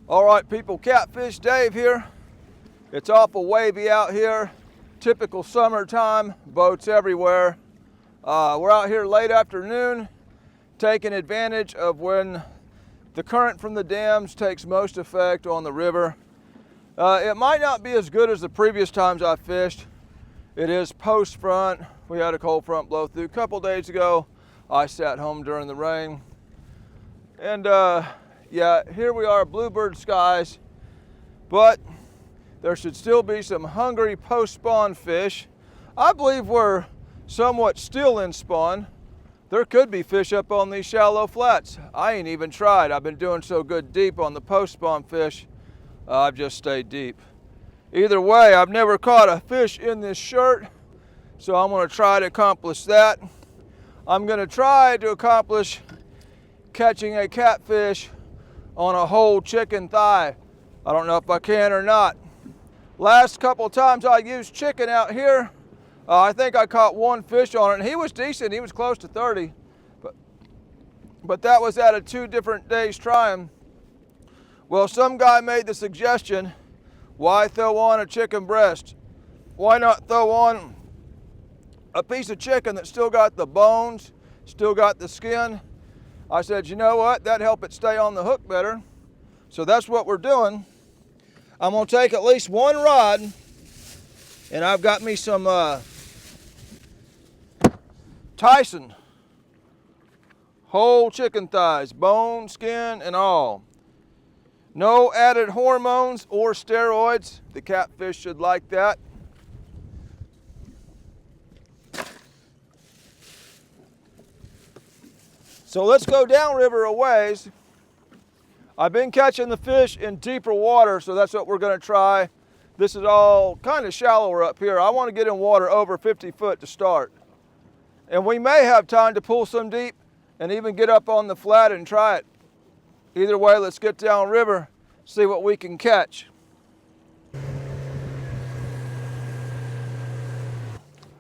All right, people, Catfish Dave here. It's awful wavy out here. Typical summertime, boats everywhere. We're out here late afternoon, taking advantage of when the current from the dams takes most effect on the river. It might not be as good as the previous times I fished. It is post front. We had a cold front blow through a couple days ago. I sat home during the rain. And yeah, here we are, bluebird skies, but there should still be some hungry post-spawn fish. I believe we're somewhat still in spawn. There could be fish up on these shallow flats. I ain't even tried. I've been doing so good deep on the post-spawn fish. I've just stayed deep. Either way, I've never caught a fish in this shirt, so I'm gonna try to accomplish that. I'm gonna try to accomplish catching a catfish on a whole chicken thigh. I don't know if I can or not. Last couple times I used chicken out here, I think I caught one fish on it, and he was decent. He was close to 30, but that was out of 2 different days trying. Well, some guy made the suggestion, why throw on a chicken breast? Why not throw on a piece of chicken that still got the bones, still got the skin? I said, you know what, that'd help it stay on the hook better. So that's what we're doing. I'm gonna take at least one rod, and I've got me some Tyson whole chicken thighs, bone, skin, and all. No added hormones or steroids. The catfish should like that. So let's go downriver a ways. I've been catching the fish in deeper water, so that's what we're gonna try. This is all kind of shallower up here. I wanna get in water over 50 foot to start. And we may have time to pull some deep and even get up on the flat and try it. Either way, let's get downriver, see what we can catch.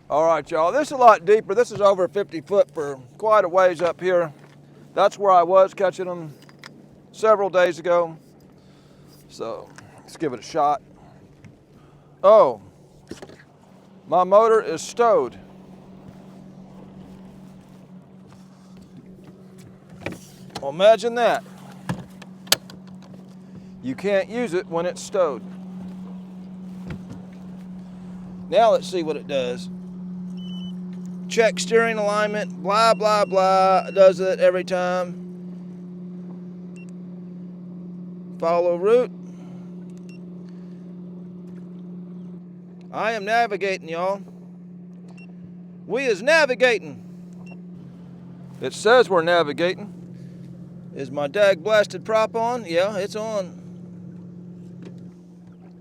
All right, y'all, this is a lot deeper. This is over 50 foot for quite a ways up here. That's where I was catching them several days ago. So let's give it a shot. Oh, my motor is stowed. Well, imagine that. You can't use it when it's stowed. Now let's see what it does. Check steering alignment, blah, blah, blah. It does it every time. Follow route. I am navigating, y'all. We is navigating. It says we're navigating. Is my dag blasted prop on? Yeah, it's on.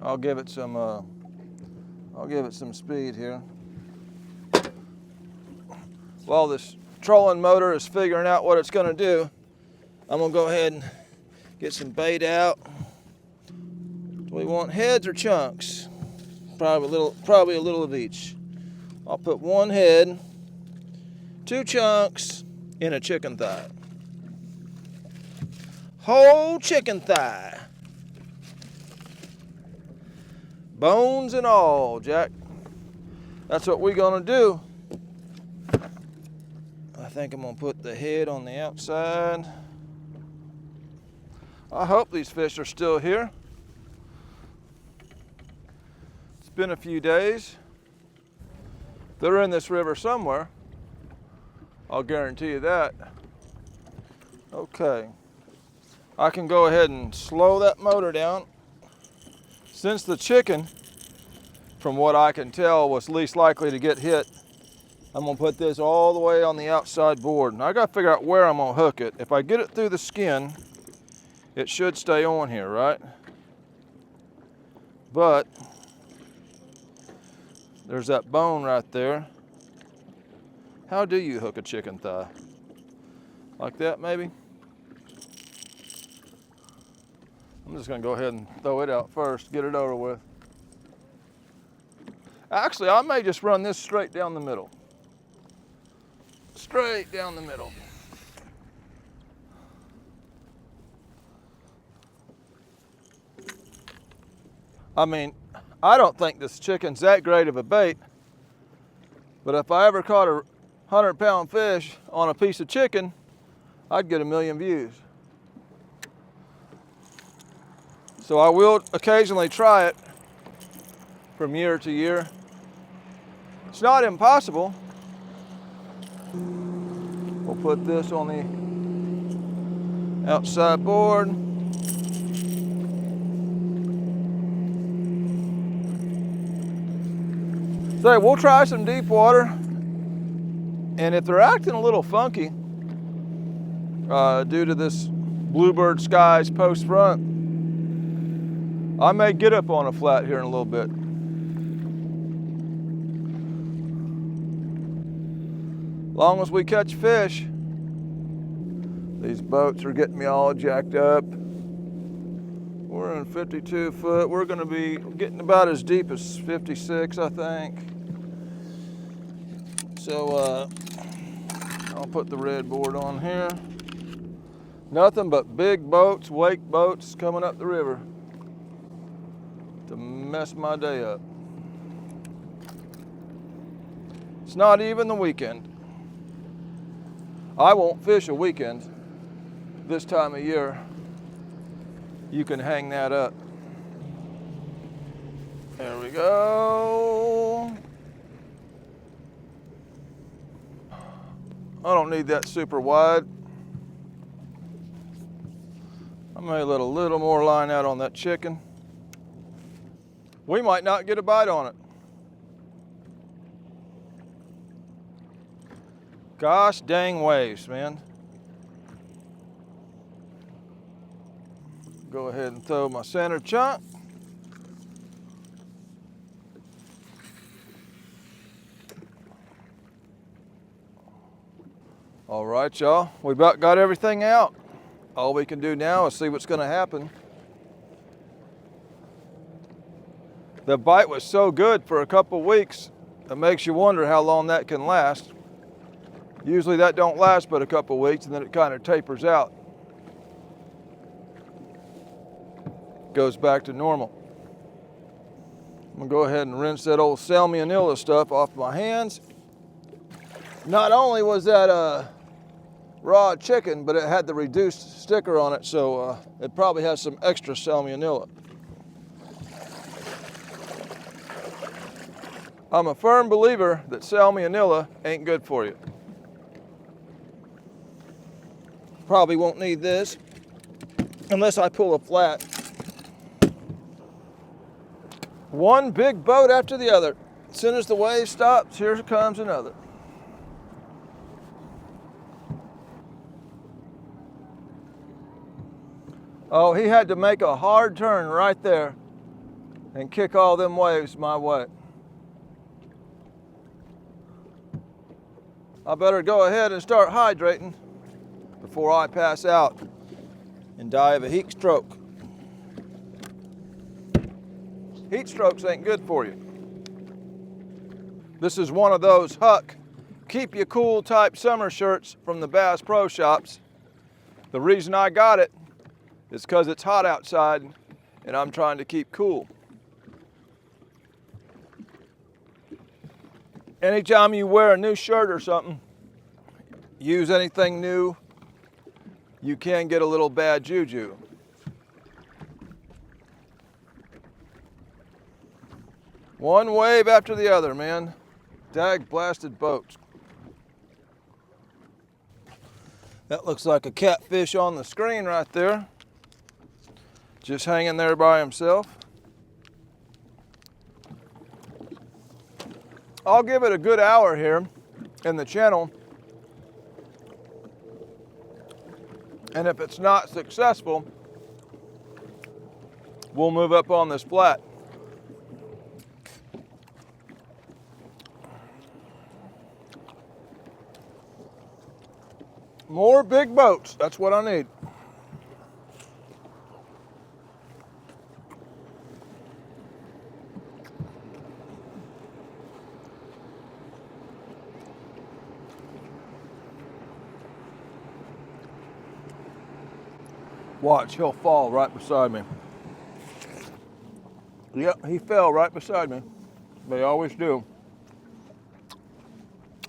I'll give it some speed here. While this trolling motor is figuring out what it's gonna do, I'm gonna go ahead and get some bait out. Do we want heads or chunks? Probably a little of each. I'll put 1 head, 2 chunks, in a chicken thigh. Whole chicken thigh. Bones and all, Jack. That's what we're gonna do. I think I'm gonna put the head on the outside. I hope these fish are still here. It's been a few days. They're in this river somewhere. I'll guarantee you that. Okay. I can go ahead and slow that motor down. Since the chicken, from what I can tell, was least likely to get hit, I'm gonna put this all the way on the outside board. And I gotta figure out where I'm gonna hook it. If I get it through the skin, it should stay on here, right? But there's that bone right there. How do you hook a chicken thigh? Like that, maybe? I'm just gonna go ahead and throw it out first, get it over with. Actually, I may just run this straight down the middle. Straight down the middle. I mean, I don't think this chicken's that great of a bait, but if I ever caught a 100-pound fish on a piece of chicken, I'd get 1 million views. So I will occasionally try it from year to year. It's not impossible. We'll put this on the outside board. So we'll try some deep water, and if they're acting a little funky due to this bluebird skies post front, I may get up on a flat here in a little bit. Long as we catch fish. These boats are getting me all jacked up. We're in 52 foot. We're gonna be getting about as deep as 56, I think. So I'll put the red board on here. Nothing but big boats, wake boats coming up the river to mess my day up. It's not even the weekend. I won't fish a weekend this time of year. You can hang that up. There we go. I don't need that super wide. I may let a little more line out on that chicken. We might not get a bite on it. Gosh dang waves, man. Go ahead and throw my center chunk. All right, y'all, we about got everything out. All we can do now is see what's gonna happen. The bite was so good for a couple weeks, it makes you wonder how long that can last. Usually that don't last but a couple weeks, and then it kind of tapers out. Goes back to normal. I'm gonna go ahead and rinse that old salmonella stuff off my hands. Not only was that raw chicken, but it had the reduced sticker on it, so it probably has some extra salmonella. I'm a firm believer that salmonella ain't good for you. Probably won't need this unless I pull a flat. One big boat after the other. As soon as the wave stops, here comes another. Oh, he had to make a hard turn right there and kick all them waves my way. I better go ahead and start hydrating before I pass out and die of a heat stroke. Heat strokes ain't good for you. This is one of those Huck keep you cool type summer shirts from the Bass Pro Shops. The reason I got it is because it's hot outside and I'm trying to keep cool. Anytime you wear a new shirt or something, use anything new, you can get a little bad juju. One wave after the other, man. Dag blasted boats. That looks like a catfish on the screen right there. Just hanging there by himself. I'll give it a good hour here in the channel. And if it's not successful, we'll move up on this flat. More big boats, that's what I need. Watch, he'll fall right beside me. Yep, he fell right beside me. They always do.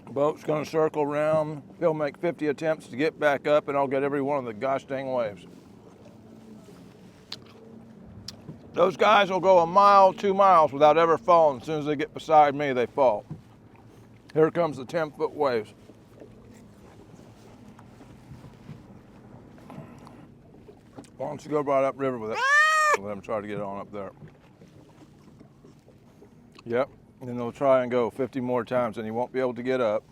Boat's gonna circle around. He'll make 50 attempts to get back up, and I'll get every one of the gosh dang waves. Those guys will go a mile, 2 miles without ever falling. As soon as they get beside me, they fall. Here comes the 10-foot waves. Why don't you go right upriver with it? Let them try to get on up there. Yep, and then they'll try and go 50 more times, and he won't be able to get up.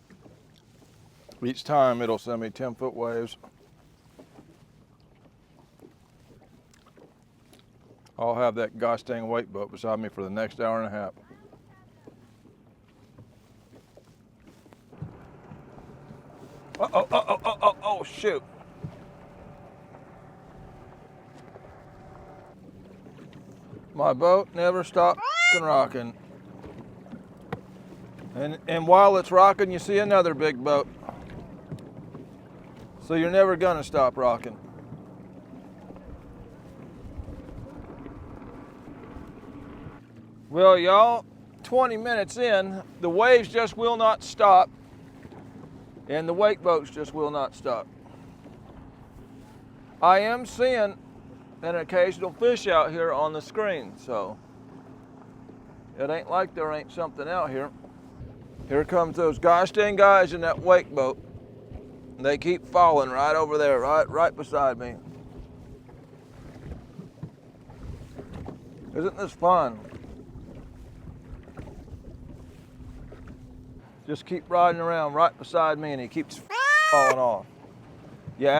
Each time it'll send me 10-foot waves. I'll have that gosh dang wake boat beside me for the next hour and a half. Oh, shoot. My boat never stopped rocking. And while it's rocking, you see another big boat. So you're never gonna stop rocking. Well, y'all, 20 minutes in, the waves just will not stop, and the wake boats just will not stop. I am seeing an occasional fish out here on the screen, so it ain't like there ain't something out here. Here comes those gosh dang guys in that wake boat. They keep falling right over there, right beside me. Isn't this fun? Just keep riding around right beside me, and he keeps falling off. Yeah.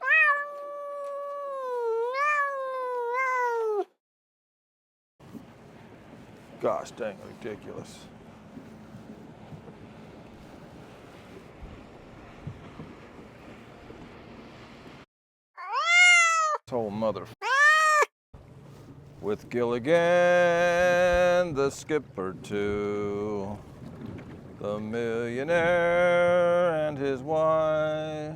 Gosh dang ridiculous. This whole mother. With Gilligan, the skipper too, the millionaire and his wife.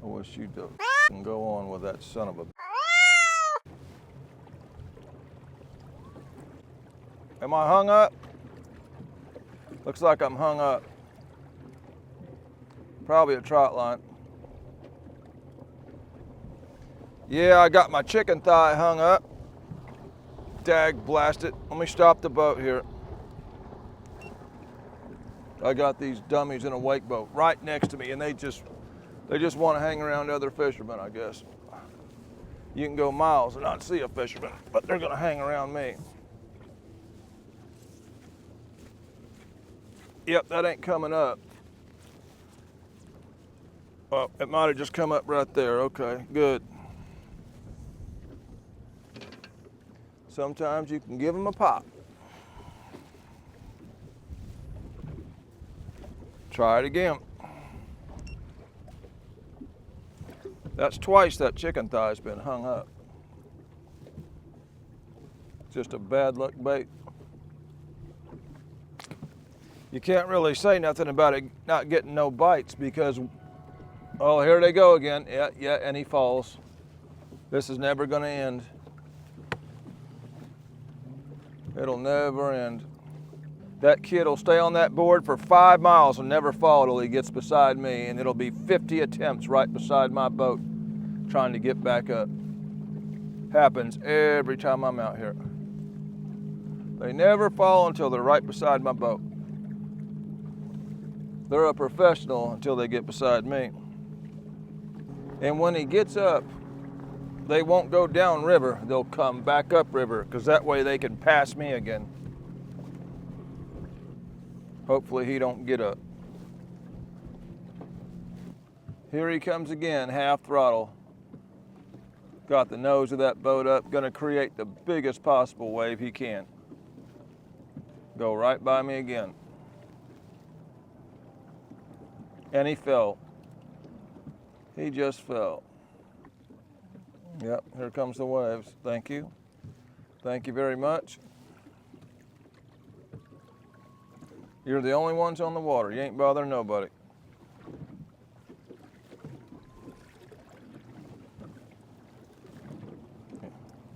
I wish you'd go on with that son of a. Am I hung up? Looks like I'm hung up. Probably a trot line. Yeah, I got my chicken thigh hung up. Dag blast it. Let me stop the boat here. I got these dummies in a wake boat right next to me, and they just want to hang around other fishermen, I guess. You can go miles and not see a fisherman, but they're gonna hang around me. Yep, that ain't coming up. Oh, it might have just come up right there. Okay, good. Sometimes you can give them a pop. Try it again. That's twice that chicken thigh's been hung up. Just a bad luck bait. You can't really say nothing about it not getting no bites because, oh, here they go again. Yeah, and he falls. This is never gonna end. It'll never end. That kid will stay on that board for 5 miles and never fall till he gets beside me, and it'll be 50 attempts right beside my boat trying to get back up. Happens every time I'm out here. They never fall until they're right beside my boat. They're a professional until they get beside me. And when he gets up, they won't go down river, they'll come back up river, because that way they can pass me again. Hopefully he don't get up. Here he comes again, half throttle. Got the nose of that boat up, gonna create the biggest possible wave he can. Go right by me again. And he fell. He just fell. Yep, here comes the waves. Thank you. Thank you very much. You're the only ones on the water. You ain't bothering nobody.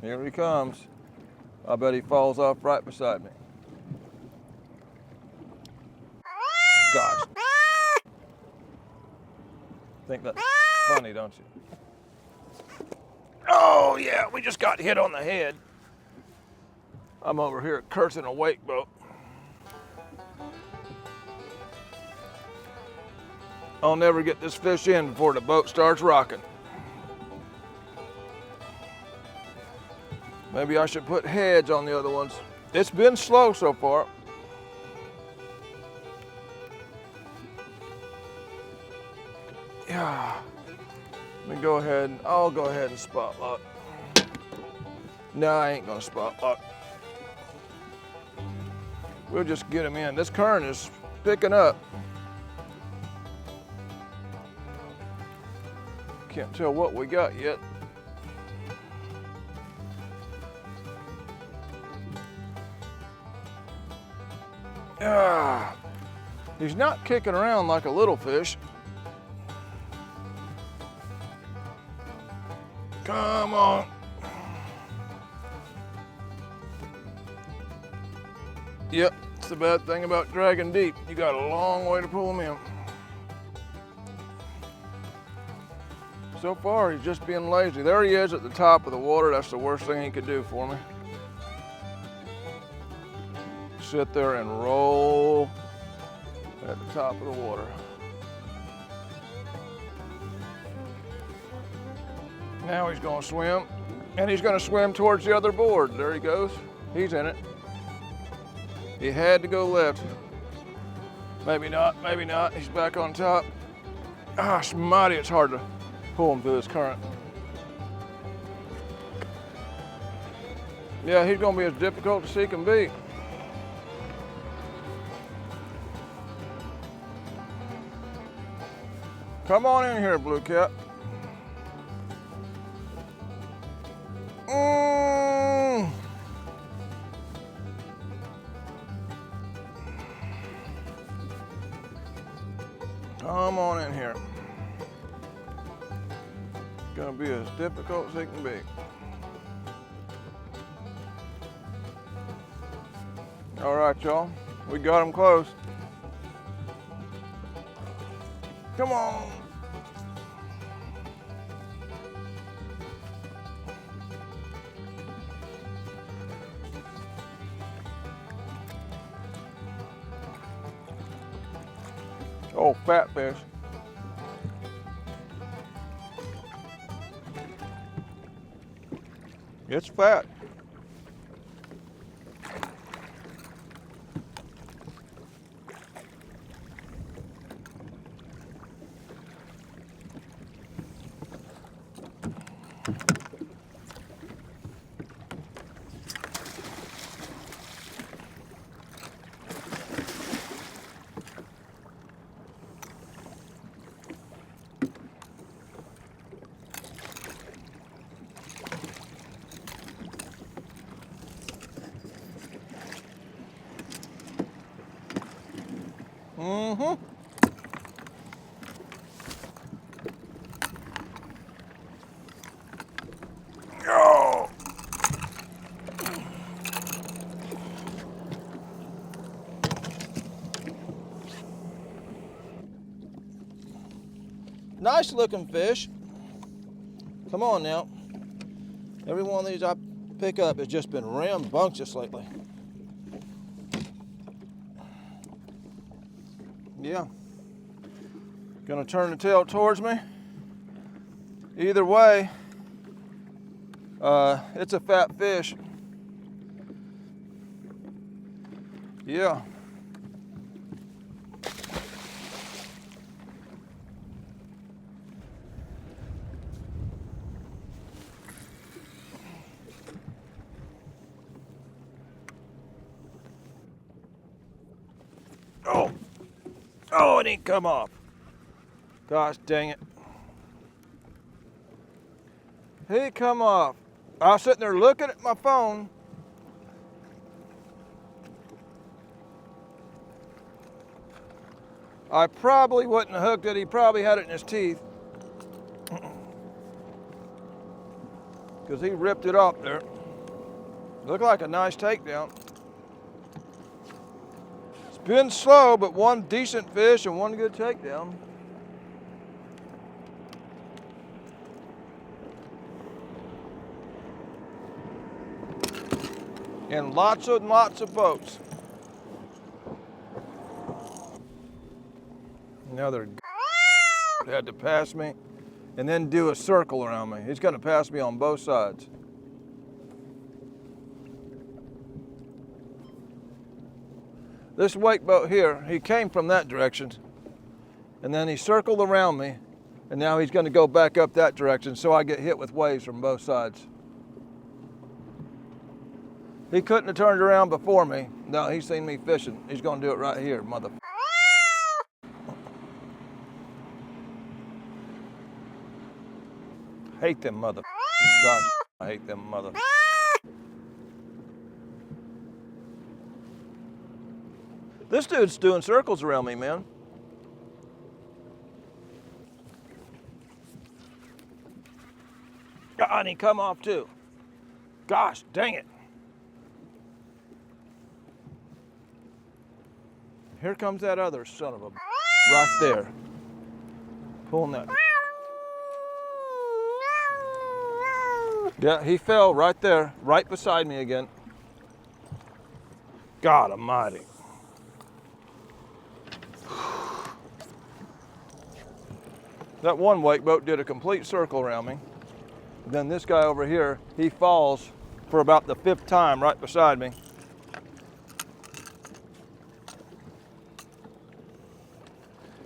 Here he comes. I bet he falls off right beside me. Gosh. Think that's funny, don't you? Oh yeah, we just got hit on the head. I'm over here cursing a wake boat. I'll never get this fish in before the boat starts rocking. Maybe I should put heads on the other ones. It's been slow so far. Yeah. Let me go ahead. I'll go ahead and spot lock. No, I ain't gonna spot lock. We'll just get him in. This current is picking up. Can't tell what we got yet. Ah, he's not kicking around like a little fish. Come on. Yep, it's the bad thing about dragging deep. You got a long way to pull him in. So far, he's just being lazy. There he is at the top of the water. That's the worst thing he could do for me. Sit there and roll at the top of the water. Now he's gonna swim, and he's gonna swim towards the other board. There he goes. He's in it. He had to go left. Maybe not, maybe not. He's back on top. Gosh, mighty, it's hard to pull him through this current. Yeah, he's gonna be as difficult as he can be. Come on in here, Blue Cap. Come on in here. It's gonna be as difficult as it can be. All right, y'all. We got him close. Come on. Oh, fat fish. It's fat. Mm-hmm. Oh. Nice looking fish. Come on now. Every one of these I pick up has just been rambunctious lately. Yeah. Gonna turn the tail towards me. Either way, it's a fat fish. Yeah. Oh. Oh, it didn't come off. Gosh dang it. He come off. I was sitting there looking at my phone. I probably wouldn't have hooked it. He probably had it in his teeth. because he ripped it off there. Looked like a nice takedown. It's been slow, but one decent fish and one good takedown. And lots of boats. Another had to pass me and then do a circle around me. He's gonna pass me on both sides. This wake boat here, he came from that direction and then he circled around me and now he's gonna go back up that direction so I get hit with waves from both sides. He couldn't have turned around before me. No, he's seen me fishing. He's gonna do it right here, mother. Hate them mother. Gosh, I hate them mother. This dude's doing circles around me, man. God, and he come off too. Gosh, dang it. Here comes that other son of a right there. Pulling that. Yeah, he fell right there, right beside me again. God almighty. That one wake boat did a complete circle around me. Then this guy over here, he falls for about the 5th time right beside me.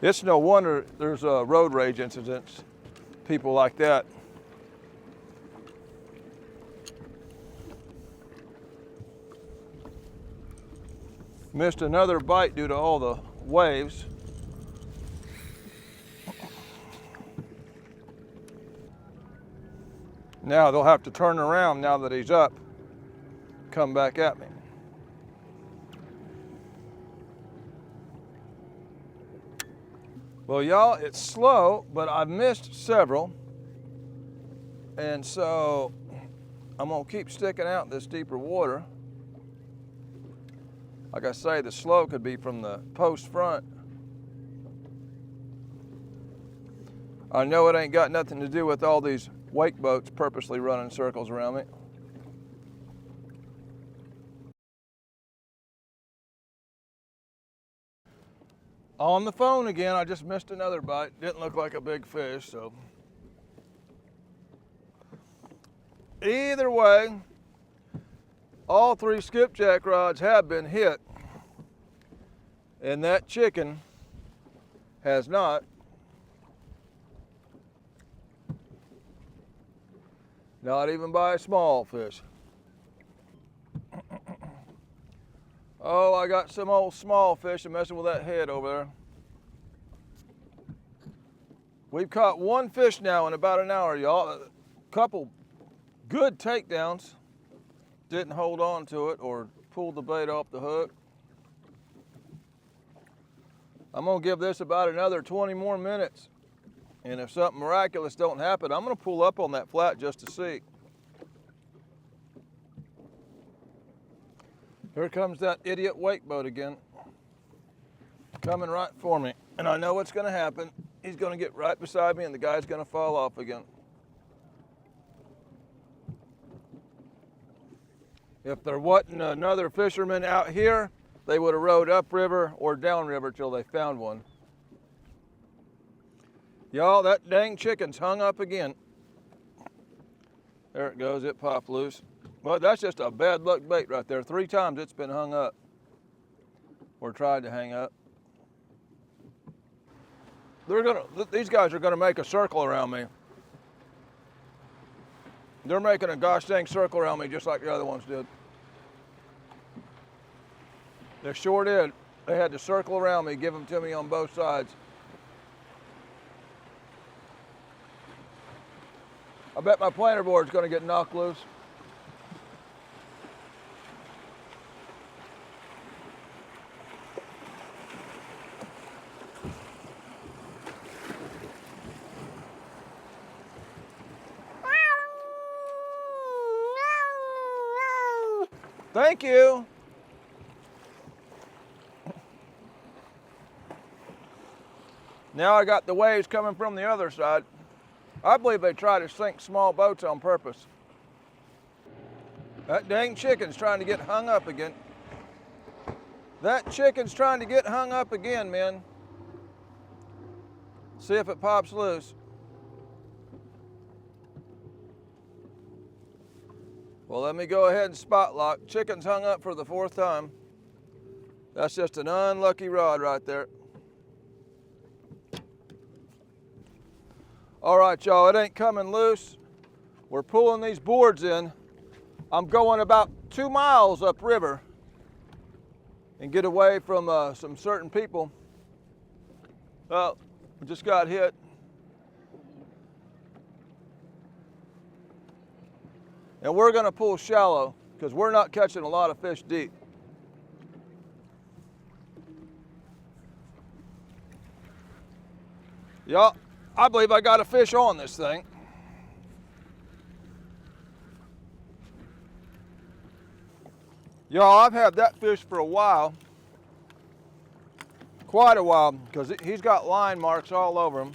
It's no wonder there's road rage incidents, people like that. Missed another bite due to all the waves. Now they'll have to turn around now that he's up, come back at me. Well, y'all, it's slow, but I've missed several. And so I'm gonna keep sticking out in this deeper water. Like I say, the slow could be from the post front. I know it ain't got nothing to do with all these wake boats purposely running circles around me. On the phone again, I just missed another bite. Didn't look like a big fish, so. Either way, all 3 skipjack rods have been hit, and that chicken has not. Not even by a small fish. Oh, I got some old small fish messing with that head over there. We've caught 1 fish now in about an hour, y'all. A couple good takedowns. Didn't hold on to it or pulled the bait off the hook. I'm gonna give this about another 20 more minutes. And if something miraculous don't happen, I'm gonna pull up on that flat just to see. Here comes that idiot wake boat again. Coming right for me. And I know what's gonna happen. He's gonna get right beside me and the guy's gonna fall off again. If there wasn't another fisherman out here, they would have rowed upriver or downriver till they found one. Y'all, that dang chicken's hung up again. There it goes, it popped loose. Well, that's just a bad luck bait right there. 3 times it's been hung up or tried to hang up. These guys are gonna make a circle around me. They're making a gosh dang circle around me just like the other ones did. They sure did. They had to circle around me, give them to me on both sides. I bet my planer board's gonna get knocked loose. Thank you. Now I got the waves coming from the other side. I believe they try to sink small boats on purpose. That dang chicken's trying to get hung up again. That chicken's trying to get hung up again, men. See if it pops loose. Well, let me go ahead and spot lock. Chicken's hung up for the 4th time. That's just an unlucky rod right there. All right, y'all, it ain't coming loose. We're pulling these boards in. I'm going about 2 miles upriver and get away from some certain people. Well, we just got hit. And we're gonna pull shallow because we're not catching a lot of fish deep. Y'all, I believe I got a fish on this thing. Y'all, I've had that fish for a while. Quite a while, because he's got line marks all over him.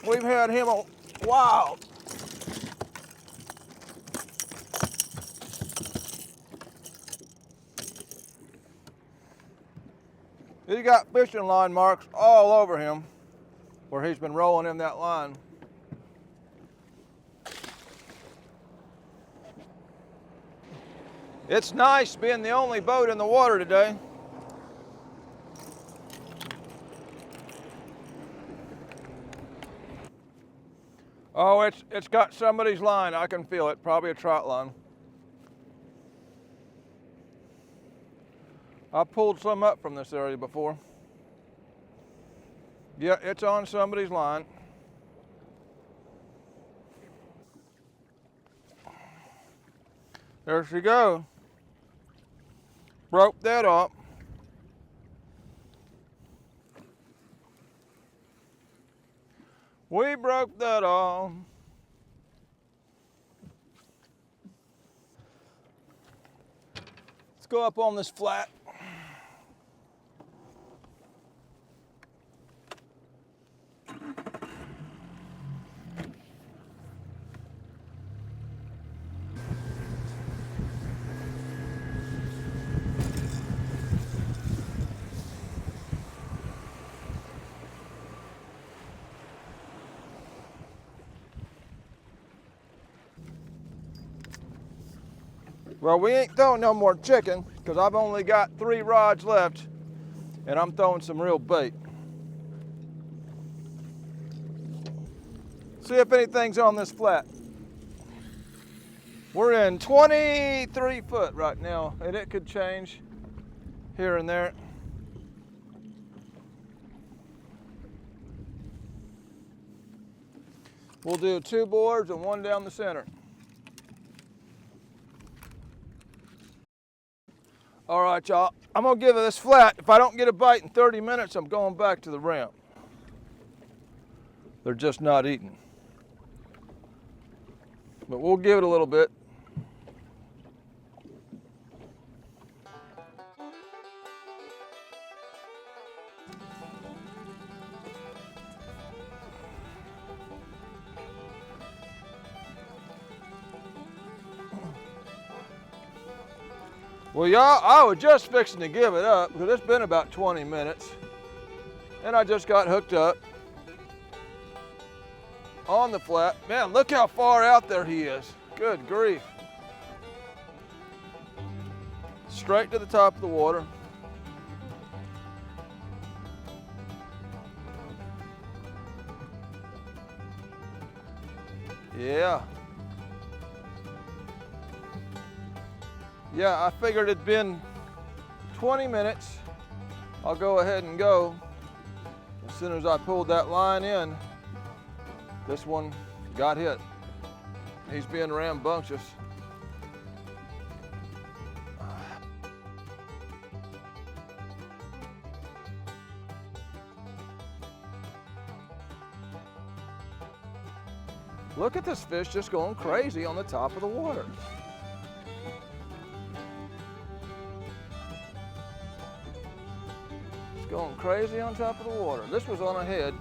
We've had him a while. He's got fishing line marks all over him where he's been rolling in that line. It's nice being the only boat in the water today. Oh, it's got somebody's line. I can feel it. Probably a trout line. I pulled some up from this area before. Yeah, it's on somebody's line. There she goes. Broke that up. We broke that off. Let's go up on this flat. Well, we ain't throwing no more chicken because I've only got 3 rods left and I'm throwing some real bait. See if anything's on this flat. We're in 23 foot right now and it could change here and there. We'll do 2 boards and 1 down the center. All right, y'all, I'm gonna give it this flat. If I don't get a bite in 30 minutes, I'm going back to the ramp. They're just not eating. But we'll give it a little bit. Well, y'all, I was just fixing to give it up because it's been about 20 minutes and I just got hooked up on the flat. Man, look how far out there he is. Good grief. Straight to the top of the water. Yeah. Yeah, I figured it'd been 20 minutes. I'll go ahead and go. As soon as I pulled that line in, this one got hit. He's being rambunctious. Look at this fish just going crazy on the top of the water. It's going crazy on top of the water. This was on a head.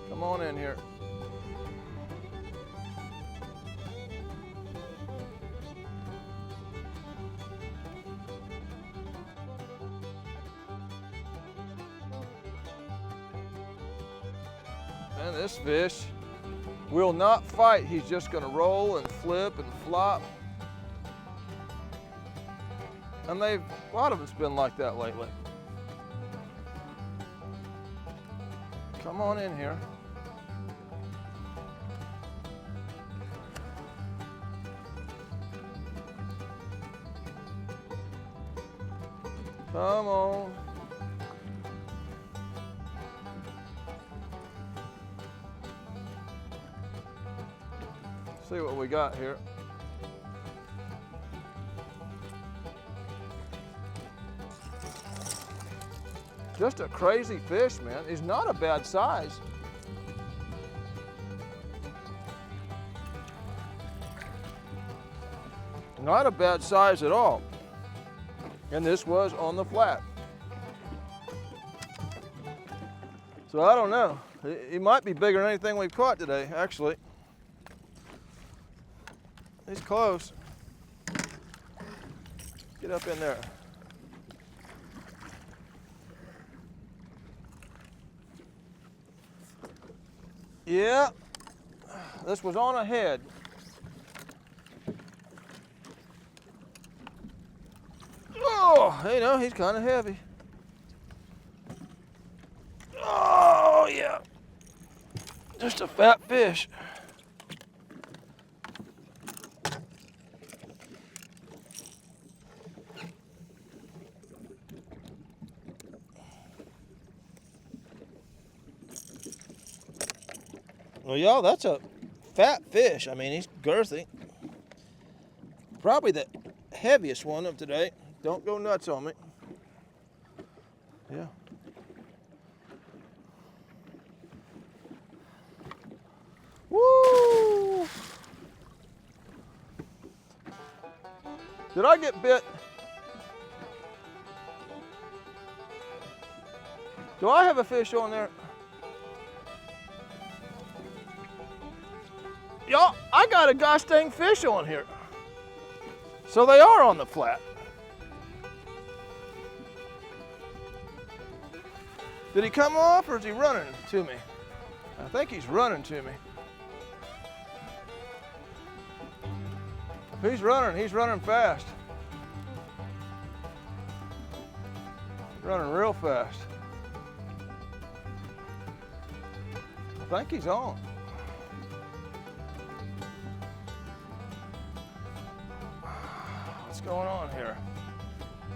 Come on in here. And this fish will not fight. He's just going to roll and flip and flop. And a lot of it's been like that lately. Come on in here. Come on. See what we got here. Just a crazy fish, man. He's not a bad size. Not a bad size at all. And this was on the flat. So I don't know. He might be bigger than anything we've caught today, actually. He's close. Get up in there. Yeah, this was on a head. Oh, you know, he's kind of heavy. Oh, yeah. Just a fat fish. Well, y'all, that's a fat fish. I mean, he's girthy. Probably the heaviest one of today. Don't go nuts on me. Yeah. Woo! Did I get bit? Do I have a fish on there? Y'all, I got a gosh dang fish on here. So they are on the flat. Did he come off or is he running to me? I think he's running to me. He's running fast. Running real fast. I think he's on. What's going on here?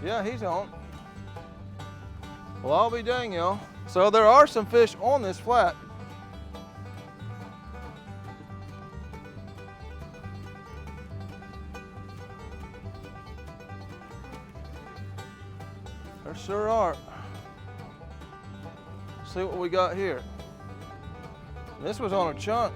Yeah, he's on. Well, I'll be dang, y'all. So there are some fish on this flat. There sure are. See what we got here. This was on a chunk.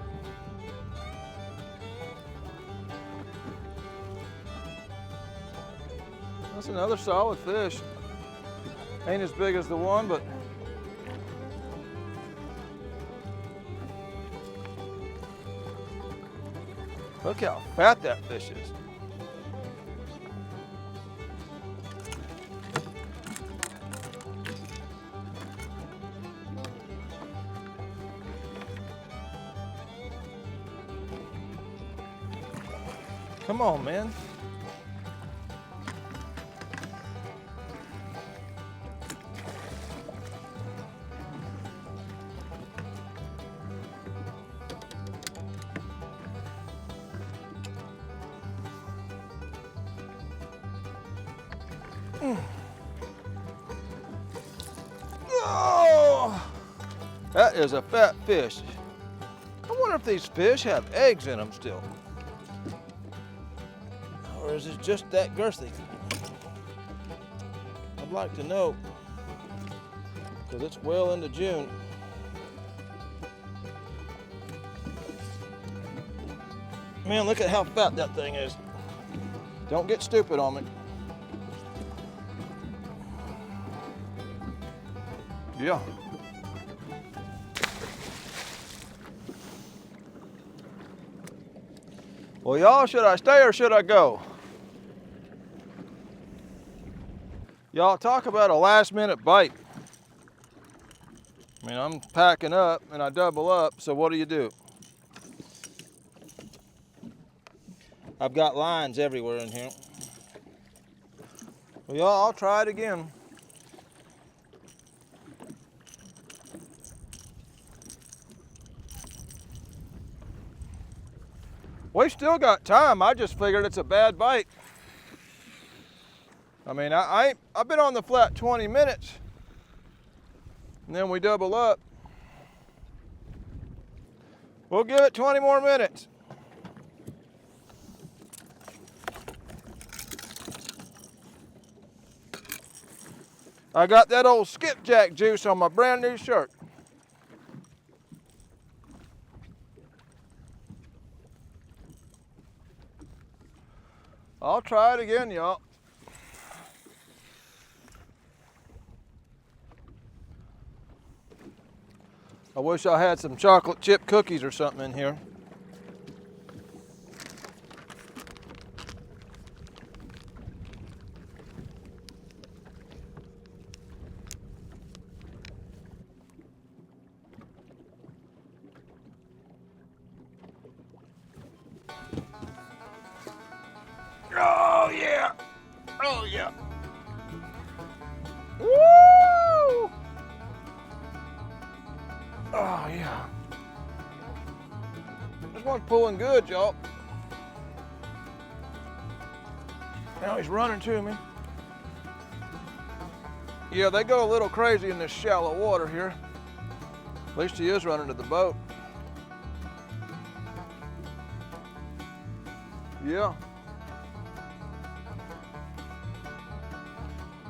That's another solid fish. Ain't as big as the one, but look how fat that fish is. Come on, man. Oh, that is a fat fish. I wonder if these fish have eggs in them still. Or is it just that girthy? I'd like to know, because it's well into June. Man, look at how fat that thing is. Don't get stupid on me. Yeah. Well, y'all, should I stay or should I go? Y'all, talk about a last minute bite. I mean, I'm packing up and I double up, so what do? I've got lines everywhere in here. Well, y'all, I'll try it again. We still got time. I just figured it's a bad bite. I mean, I've been on the flat 20 minutes, and then we double up. We'll give it 20 more minutes. I got that old skipjack juice on my brand new shirt. I'll try it again, y'all. I wish I had some chocolate chip cookies or something in here. Oh yeah! Oh yeah! Woo! Oh yeah! This one's pulling good, y'all. Now he's running to me. Yeah, they go a little crazy in this shallow water here. At least he is running to the boat. Yeah.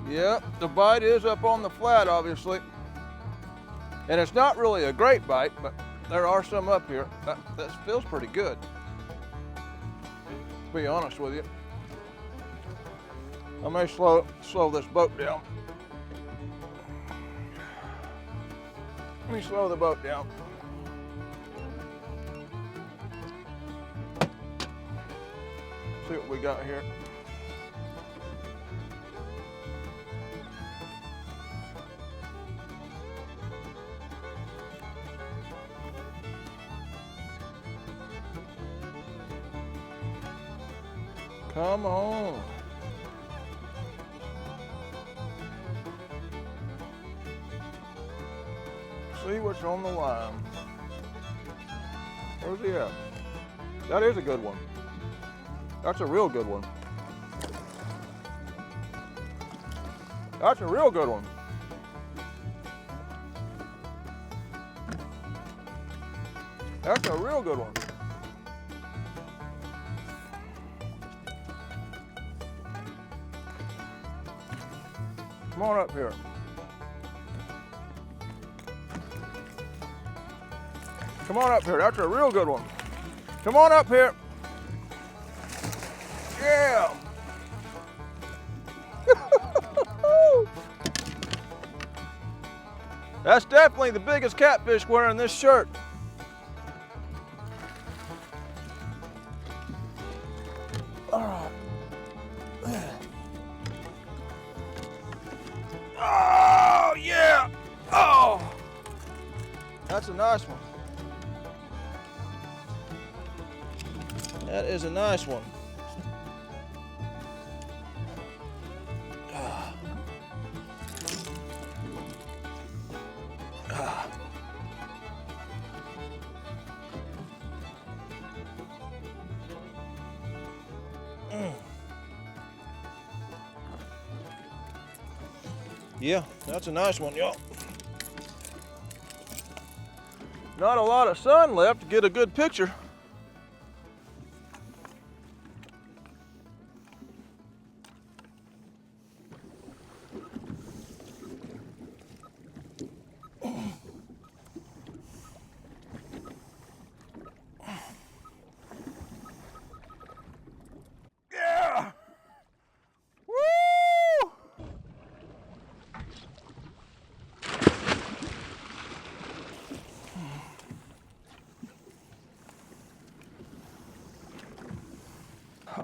Yep, the bite is up on the flat, obviously. And it's not really a great bite, but there are some up here. That feels pretty good, to be honest with you. I may slow this boat down. Let me slow the boat down. See what we got here. Come on. See what's on the line. Where's he at? That is a good one. That's a real good one. That's a real good one. That's a real good one. Come on up here. Come on up here. That's a real good one. Come on up here. Yeah. That's definitely the biggest catfish wearing this shirt. All right. Oh, yeah. Oh, that's a nice one. That is a nice one. Yeah, that's a nice one, y'all. Not a lot of sun left to get a good picture.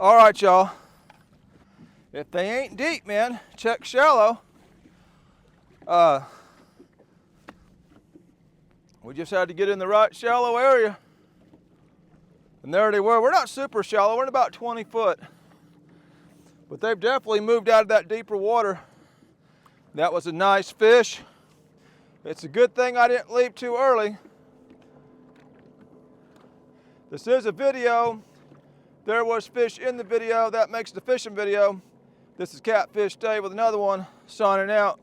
All right, y'all. If they ain't deep, man, check shallow. We just had to get in the right shallow area. And there they were. We're not super shallow, we're at about 20 foot. But they've definitely moved out of that deeper water. That was a nice fish. It's a good thing I didn't leave too early. This is a video. There was fish in the video. That makes the fishing video. This is Catfish Dave with another one, signing out.